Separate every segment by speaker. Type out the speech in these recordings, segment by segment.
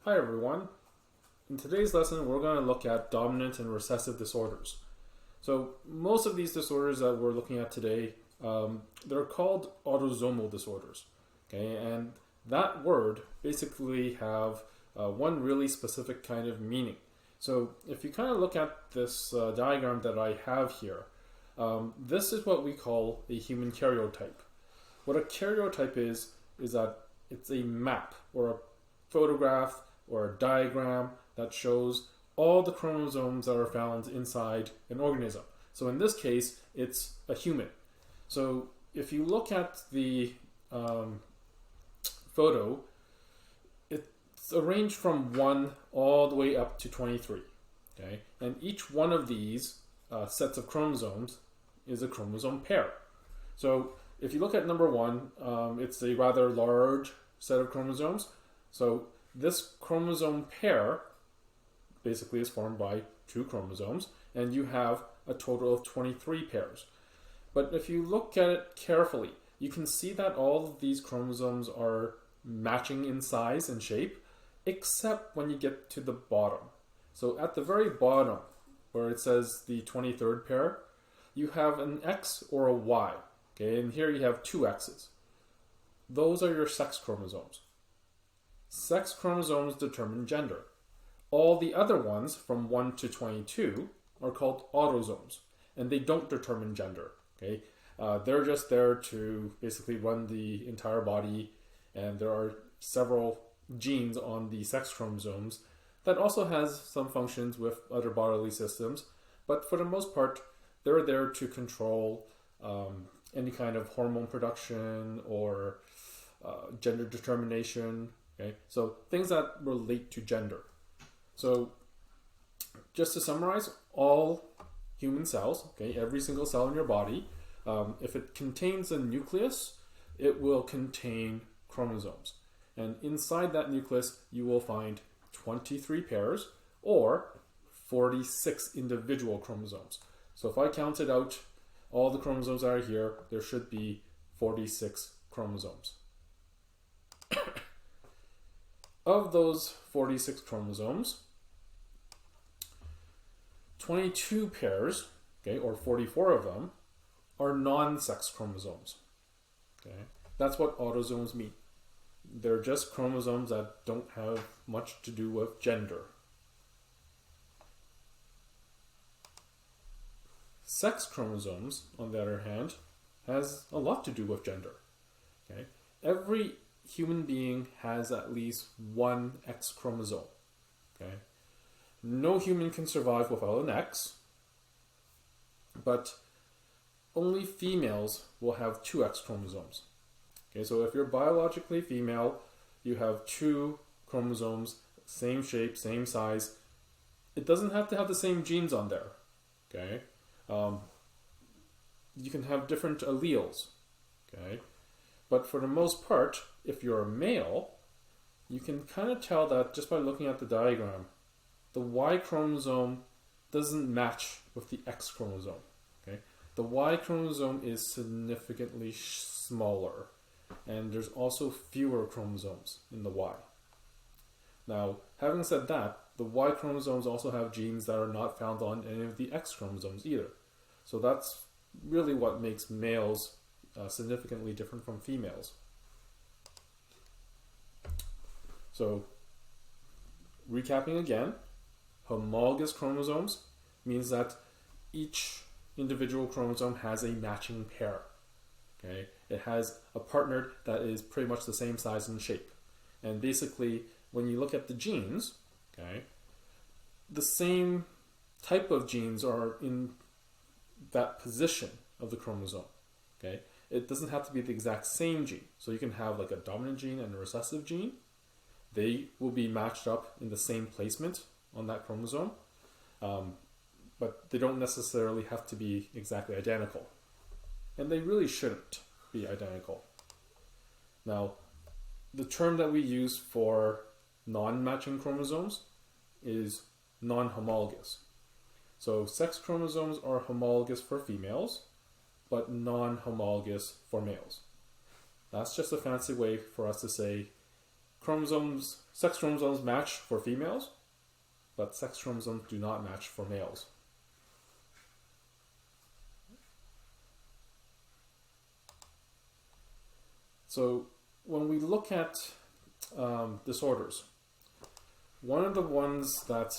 Speaker 1: Hi everyone. In today's lesson, we're going to look at dominant and recessive disorders. So most of these disorders that we're looking at today, they're called autosomal disorders. Okay, and that word basically have one really specific kind of meaning. So if you kind of look at this diagram that I have here, this is what we call a human karyotype. What a karyotype is that it's a map or a photograph or a diagram that shows all the chromosomes that are found inside an organism. So in this case, it's a human. So if you look at the photo, it's arranged from 1 all the way up to 23. Okay? And each one of these sets of chromosomes is a chromosome pair. So if you look at number 1, it's a rather large set of chromosomes. So this chromosome pair basically is formed by 2 chromosomes, and you have a total of 23 pairs. But if you look at it carefully, you can see that all of these chromosomes are matching in size and shape, except when you get to the bottom. So at the very bottom, where it says the 23rd pair, you have an X or a Y. Okay, and here you have 2 X's. Those are your sex chromosomes. Sex chromosomes determine gender. All the other ones, from 1 to 22, are called autosomes, and they don't determine gender. Okay, they're just there to basically run the entire body, and there are several genes on the sex chromosomes that also has some functions with other bodily systems, but for the most part, they're there to control any kind of hormone production or gender determination. Okay, so things that relate to gender. So just to summarize, all human cells, okay, every single cell in your body, if it contains a nucleus, it will contain chromosomes. And inside that nucleus, you will find 23 pairs or 46 individual chromosomes. So if I counted out all the chromosomes that are here, there should be 46 chromosomes. Of those 46 chromosomes, 22 pairs, okay, or 44 of them, are non-sex chromosomes. Okay, that's what autosomes mean. They're just chromosomes that don't have much to do with gender. Sex chromosomes, on the other hand, has a lot to do with gender. Okay, every human being has at least 1 X chromosome. Okay, no human can survive without an X, but only females will have 2 X chromosomes. Okay, so if you're biologically female, you have 2 chromosomes, same shape, same size. It doesn't have to have the same genes on there. Okay, you can have different alleles. Okay, but for the most part, if you're a male, you can kind of tell that just by looking at the diagram. The Y chromosome doesn't match with the X chromosome. Okay, the Y chromosome is significantly smaller, and there's also fewer chromosomes in the Y. Now, having said that, the Y chromosomes also have genes that are not found on any of the X chromosomes either. So that's really what makes males significantly different from females. So, recapping again, homologous chromosomes means that each individual chromosome has a matching pair. Okay, it has a partner that is pretty much the same size and shape. And basically, when you look at the genes, okay, the same type of genes are in that position of the chromosome. Okay, it doesn't have to be the exact same gene. So you can have like a dominant gene and a recessive gene. They will be matched up in the same placement on that chromosome, but they don't necessarily have to be exactly identical. And they really shouldn't be identical. Now, the term that we use for non-matching chromosomes is non-homologous. So sex chromosomes are homologous for females, but non-homologous for males. That's just a fancy way for us to say sex chromosomes match for females, but sex chromosomes do not match for males. So when we look at disorders, one of the ones that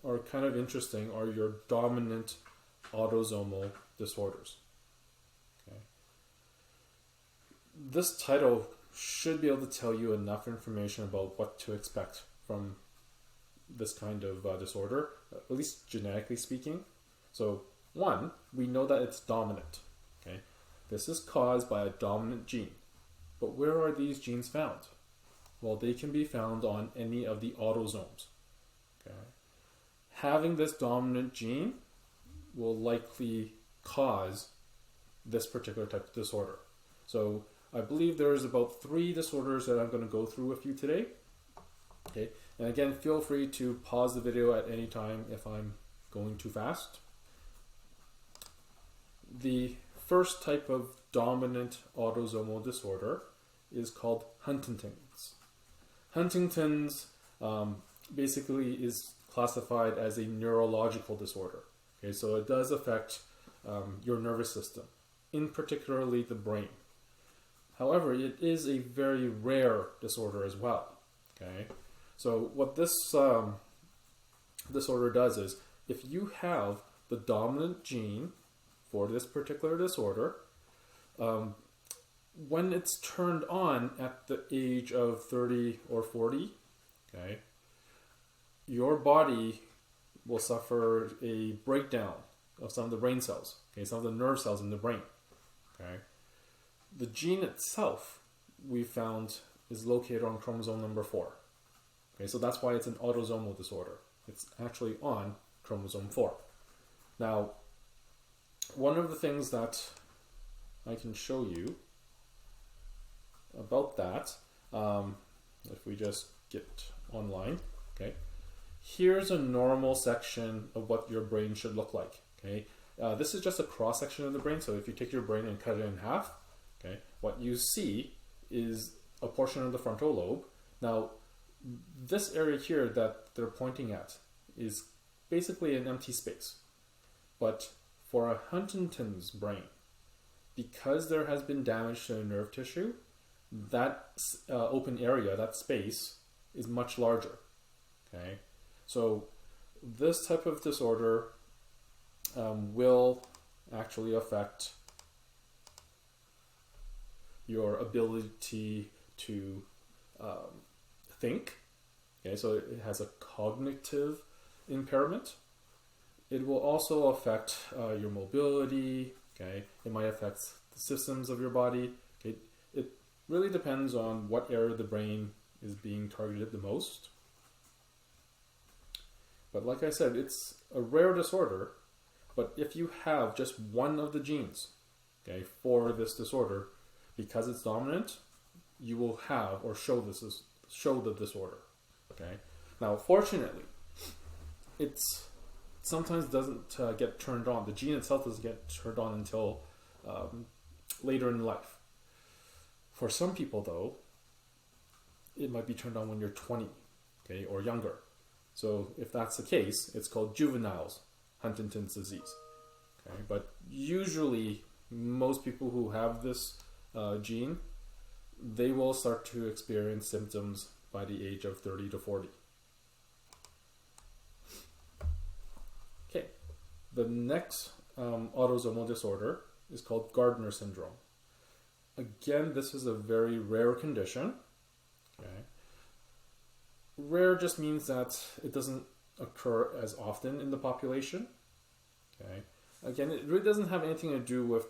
Speaker 1: are kind of interesting are your dominant autosomal disorders. Okay. This title should be able to tell you enough information about what to expect from this kind of disorder, at least genetically speaking. So, one, we know that it's dominant. Okay, this is caused by a dominant gene. But where are these genes found? Well, they can be found on any of the autosomes. Okay. Having this dominant gene will likely cause this particular type of disorder. So I believe there's about 3 disorders that I'm going to go through with you today. Okay. And again, feel free to pause the video at any time if I'm going too fast. The first type of dominant autosomal disorder is called Huntington's. Huntington's basically is classified as a neurological disorder. Okay, so it does affect your nervous system, in particularly the brain. However, it is a very rare disorder as well. Okay, so what this disorder does is, if you have the dominant gene for this particular disorder, when it's turned on at the age of 30 or 40, okay, your body will suffer a breakdown of some of the brain cells, okay, some of the nerve cells in the brain. Okay, the gene itself, we found, is located on chromosome number 4. Okay, so that's why it's an autosomal disorder. It's actually on chromosome 4. Now, one of the things that I can show you about that, if we just get online, okay, here's a normal section of what your brain should look like. Okay, this is just a cross section of the brain. So if you take your brain and cut it in half, okay, what you see is a portion of the frontal lobe. Now, this area here that they're pointing at is basically an empty space. But for a Huntington's brain, because there has been damage to the nerve tissue, that open area, that space, is much larger. Okay, so this type of disorder will actually affect your ability to think. Okay, so it has a cognitive impairment. It will also affect your mobility. Okay, it might affect the systems of your body. Okay, it really depends on what area of the brain is being targeted the most. But like I said, it's a rare disorder. But if you have just one of the genes, okay, for this disorder, because it's dominant, you will have or show the disorder. Okay. Now, fortunately, it's sometimes doesn't get turned on. The gene itself doesn't get turned on until later in life. For some people, though, it might be turned on when you're 20, okay, or younger. So if that's the case, it's called juvenile Huntington's disease. Okay, but usually most people who have this gene, they will start to experience symptoms by the age of 30 to 40. Okay, the next autosomal disorder is called Gardner syndrome. Again, this is a very rare condition. Okay, rare just means that it doesn't occur as often in the population. Okay, again, it really doesn't have anything to do with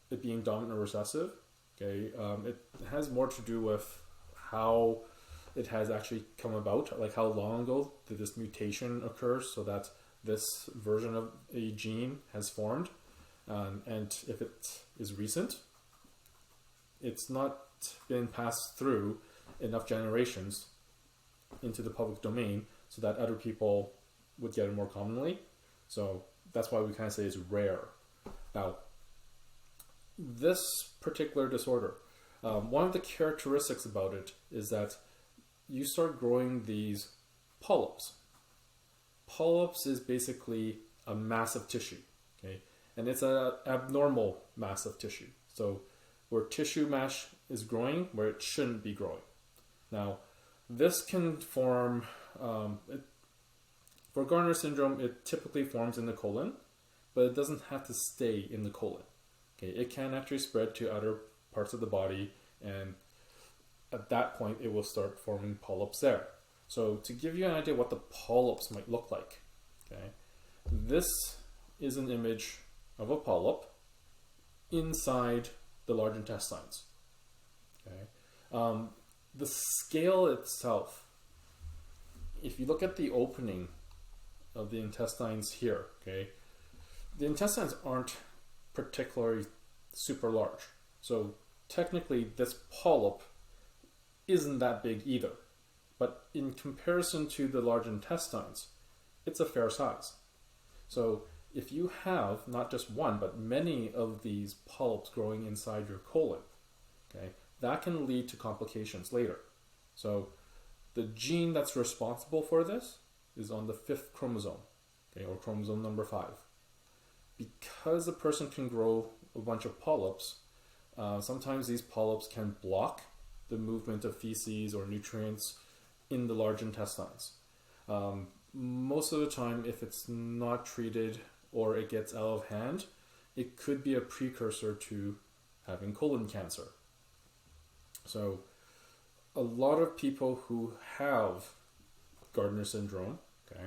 Speaker 1: it being dominant or recessive. Okay, it has more to do with how it has actually come about, like how long ago did this mutation occur so that this version of a gene has formed, and if it is recent, it's not been passed through enough generations into the public domain so that other people would get it more commonly. So that's why we kind of say it's rare. Now, this particular disorder, one of the characteristics about it is that you start growing these polyps. Polyps is basically a mass of tissue, okay? And it's an abnormal mass of tissue. So where tissue mass is growing where it shouldn't be growing. Now, this can form, for Gardner syndrome, it typically forms in the colon, but it doesn't have to stay in the colon. Okay, it can actually spread to other parts of the body, and at that point, it will start forming polyps there. So to give you an idea what the polyps might look like, okay, this is an image of a polyp inside the large intestines. Okay, the scale itself, if you look at the opening of the intestines here, okay, the intestines aren't particularly super large. So technically this polyp isn't that big either. But in comparison to the large intestines, it's a fair size. So if you have not just one, but many of these polyps growing inside your colon, okay, that can lead to complications later. So the gene that's responsible for this is on the 5th chromosome, okay, or chromosome number 5. Because a person can grow a bunch of polyps, sometimes these polyps can block the movement of feces or nutrients in the large intestines. Most of the time, if it's not treated or it gets out of hand, it could be a precursor to having colon cancer. So a lot of people who have Gardner syndrome, okay,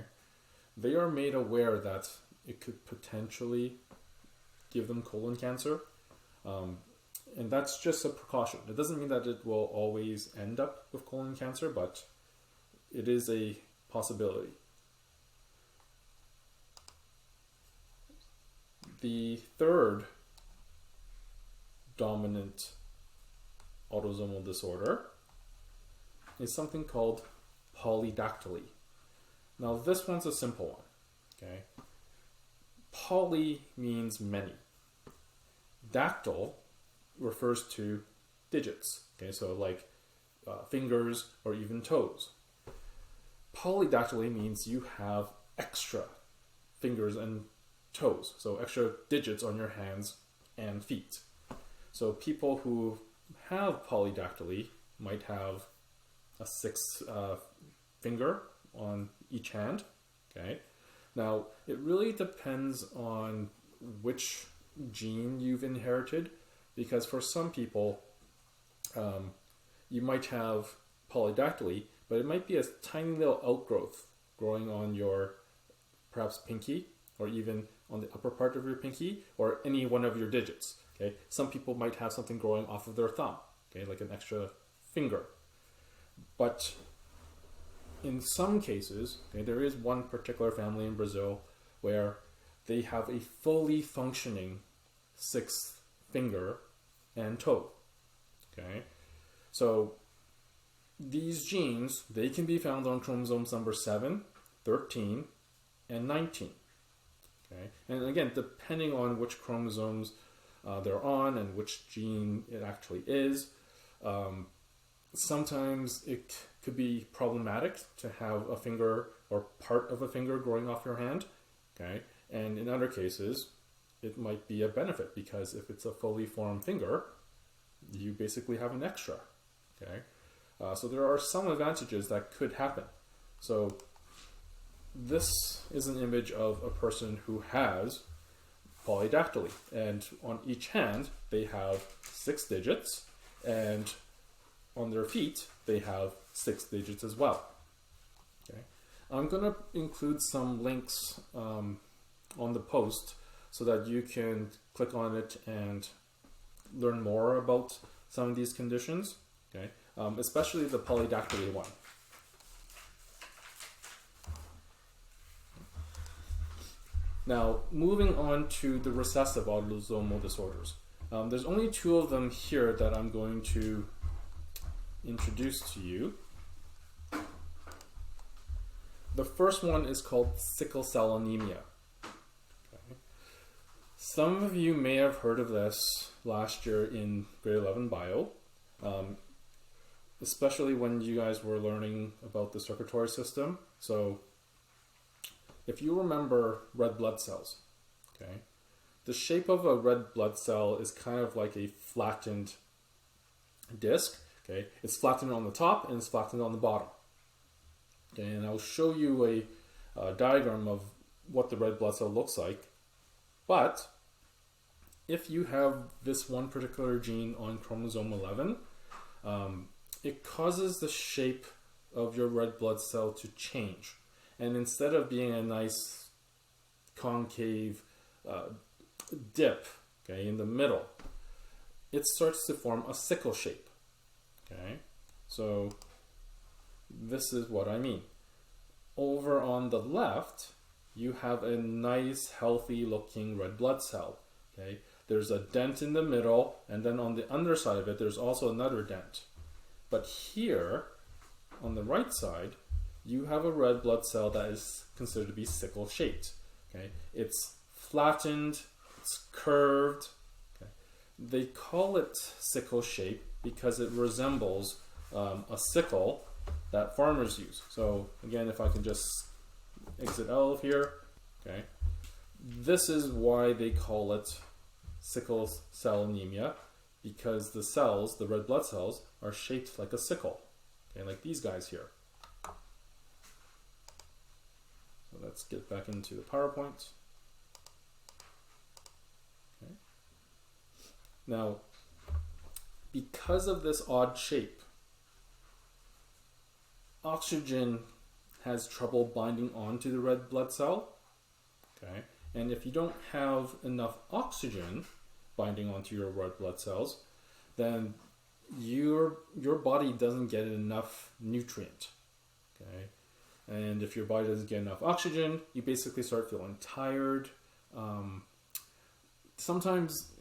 Speaker 1: they are made aware that it could potentially give them colon cancer. And that's just a precaution. It doesn't mean that it will always end up with colon cancer, but it is a possibility. The third dominant autosomal disorder is something called polydactyly. Now this one's a simple one, okay? Poly means many. Dactyl refers to digits, okay? So like fingers or even toes. Polydactyly means you have extra fingers and toes, so extra digits on your hands and feet. So people who have polydactyly might have a 6th finger on each hand, okay? Now, it really depends on which gene you've inherited, because for some people, you might have polydactyly, but it might be a tiny little outgrowth growing on your perhaps pinky, or even on the upper part of your pinky, or any one of your digits. Okay, some people might have something growing off of their thumb, okay, like an extra finger. But in some cases, okay, there is one particular family in Brazil where they have a fully functioning 6th finger and toe. Okay, so these genes, they can be found on chromosomes number 7, 13, and 19. Okay, and again, depending on which chromosomes they're on and which gene it actually is, sometimes it could be problematic to have a finger or part of a finger growing off your hand. Okay, and in other cases, it might be a benefit, because if it's a fully formed finger, you basically have an extra. Okay, so there are some advantages that could happen. So this is an image of a person who has polydactyly, and on each hand they have 6 digits, and on their feet they have 6 digits as well. Okay, I'm going to include some links on the post so that you can click on it and learn more about some of these conditions. Okay, especially the polydactyly one. Now, moving on to the recessive autosomal disorders. There's only 2 of them here that I'm going to introduce to you. The first one is called sickle cell anemia. Okay. Some of you may have heard of this last year in grade 11 bio. especially when you guys were learning about the circulatory system. So if you remember red blood cells, okay, the shape of a red blood cell is kind of like a flattened disc. Okay, it's flattened on the top and it's flattened on the bottom. Okay, and I'll show you a diagram of what the red blood cell looks like. But if you have this one particular gene on chromosome 11, it causes the shape of your red blood cell to change. And instead of being a nice concave dip, okay, in the middle, it starts to form a sickle shape. Okay, so this is what I mean. Over on the left, you have a nice, healthy looking red blood cell. Okay, there's a dent in the middle, and then on the underside of it, there's also another dent. But here, on the right side, you have a red blood cell that is considered to be sickle shaped. Okay, it's flattened, it's curved. Okay, they call it sickle shape because it resembles a sickle that farmers use. So again, if I can just exit out of here, okay, this is why they call it sickle cell anemia, because the cells, the red blood cells, are shaped like a sickle, okay, like these guys here. So let's get back into the PowerPoint. Okay. Now, because of this odd shape, oxygen has trouble binding onto the red blood cell. Okay, and if you don't have enough oxygen binding onto your red blood cells, then your body doesn't get enough nutrient. Okay, and if your body doesn't get enough oxygen, you basically start feeling tired. Sometimes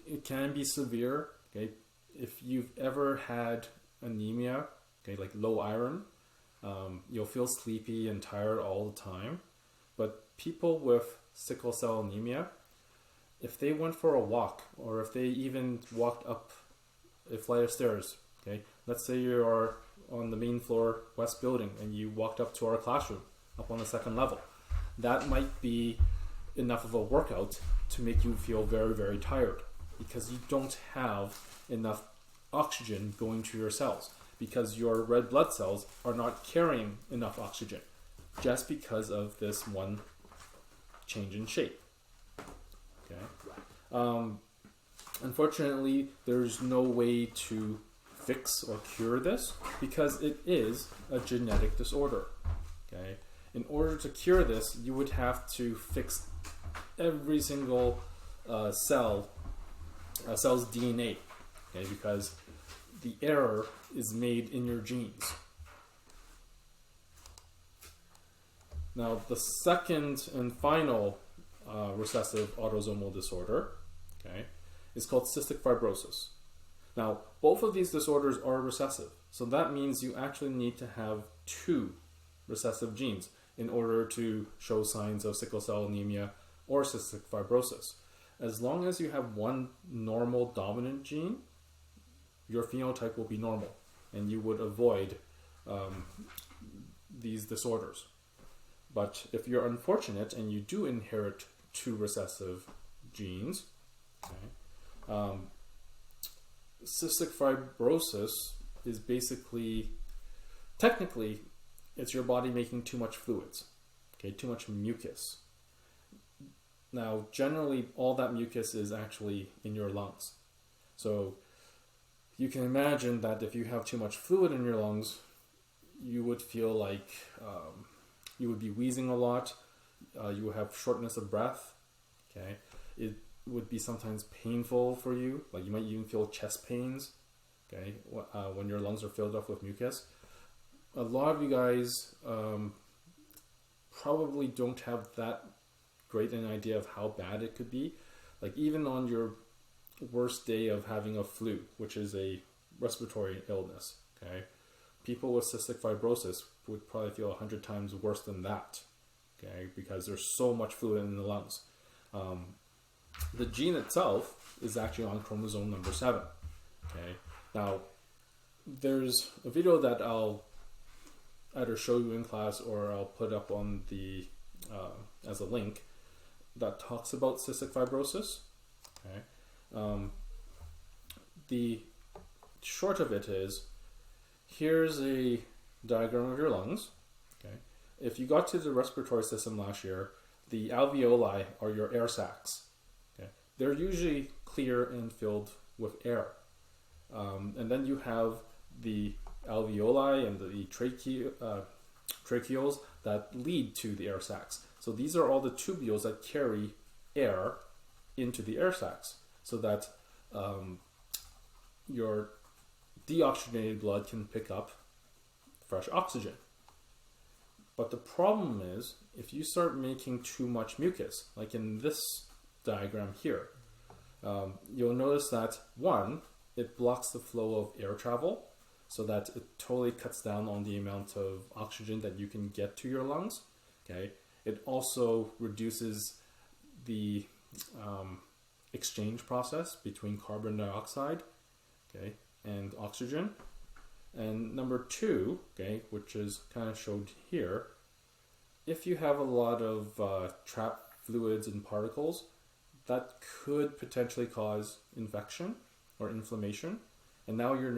Speaker 1: it can be severe. Okay, if you've ever had anemia, okay, like low iron, you'll feel sleepy and tired all the time. But people with sickle cell anemia, if they went for a walk, or if they even walked up a flight of stairs, okay, let's say you are on the main floor west building and you walked up to our classroom up on the second level, that might be enough of a workout to make you feel very, very tired, because you don't have enough oxygen going to your cells, because your red blood cells are not carrying enough oxygen just because of this one change in shape. Okay. Unfortunately, there's no way to fix or cure this because it is a genetic disorder. Okay. In order to cure this, you would have to fix every single cell's DNA. Okay, because the error is made in your genes. Now, the second and final recessive autosomal disorder, okay, is called cystic fibrosis. Now, both of these disorders are recessive, so that means you actually need to have two recessive genes in order to show signs of sickle cell anemia or cystic fibrosis. As long as you have one normal dominant gene, your phenotype will be normal, and you would avoid these disorders. But if you're unfortunate and you do inherit two recessive genes, okay, cystic fibrosis is basically, technically, it's your body making too much fluids, okay, too much mucus. Now, generally, all that mucus is actually in your lungs. So you can imagine that if you have too much fluid in your lungs, you would feel like you would be wheezing a lot. You would have shortness of breath. Okay, it would be sometimes painful for you. Like you might even feel chest pains. Okay, when your lungs are filled up with mucus. A lot of you guys probably don't have that great an idea of how bad it could be. Like even on your worst day of having a flu, which is a respiratory illness, okay, people with cystic fibrosis would probably feel 100 times worse than that, okay, because there's so much fluid in the lungs. The gene itself is actually on chromosome number 7, okay. Now, there's a video that I'll either show you in class or I'll put up on the as a link that talks about cystic fibrosis. Okay. The short of it is, here's a diagram of your lungs. Okay. If you got to the respiratory system last year, the alveoli are your air sacs. Okay. They're usually clear and filled with air. And then you have the alveoli and the tracheoles that lead to the air sacs. So these are all the tubules that carry air into the air sacs, so that your deoxygenated blood can pick up fresh oxygen. But the problem is, if you start making too much mucus, like in this diagram here, you'll notice that one, it blocks the flow of air travel, so that it totally cuts down on the amount of oxygen that you can get to your lungs. Okay, it also reduces the exchange process between carbon dioxide, okay, and oxygen. And number two, okay, which is kind of showed here, if you have a lot of trapped fluids and particles, that could potentially cause infection or inflammation. And now your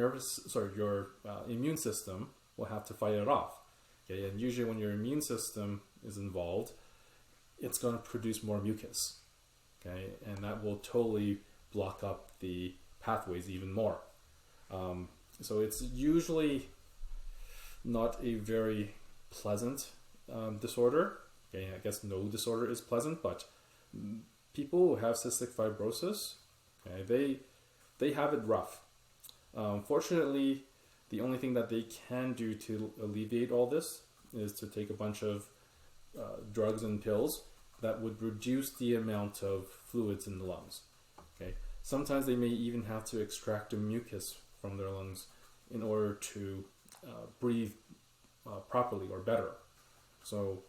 Speaker 1: immune system will have to fight it off. Okay, and usually when your immune system is involved, it's going to produce more mucus. Okay, and that will totally block up the pathways even more. So it's usually not a very pleasant disorder. Okay, I guess no disorder is pleasant, but people who have cystic fibrosis, okay, they have it rough. Fortunately, the only thing that they can do to alleviate all this is to take a bunch of drugs and pills that would reduce the amount of fluids in the lungs. Okay, sometimes they may even have to extract the mucus from their lungs in order to breathe properly or better. So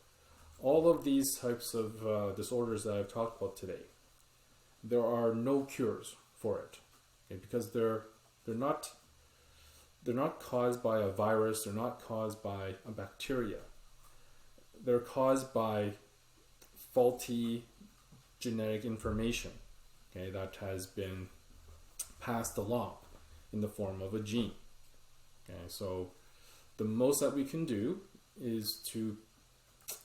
Speaker 1: all of these types of disorders that I've talked about today, there are no cures for it, okay, because they're not caused by a virus, they're not caused by a bacteria. They're caused by faulty genetic information, okay, that has been passed along in the form of a gene. Okay, so the most that we can do is to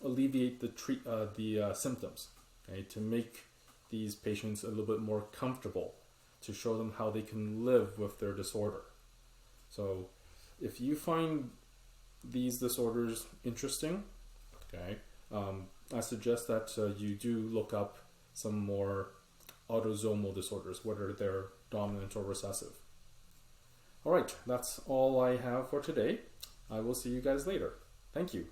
Speaker 1: alleviate the symptoms, okay, to make these patients a little bit more comfortable, to show them how they can live with their disorder. So if you find these disorders interesting, okay, I suggest that you do look up some more autosomal disorders, whether they're dominant or recessive. All right, that's all I have for today. I will see you guys later. Thank you.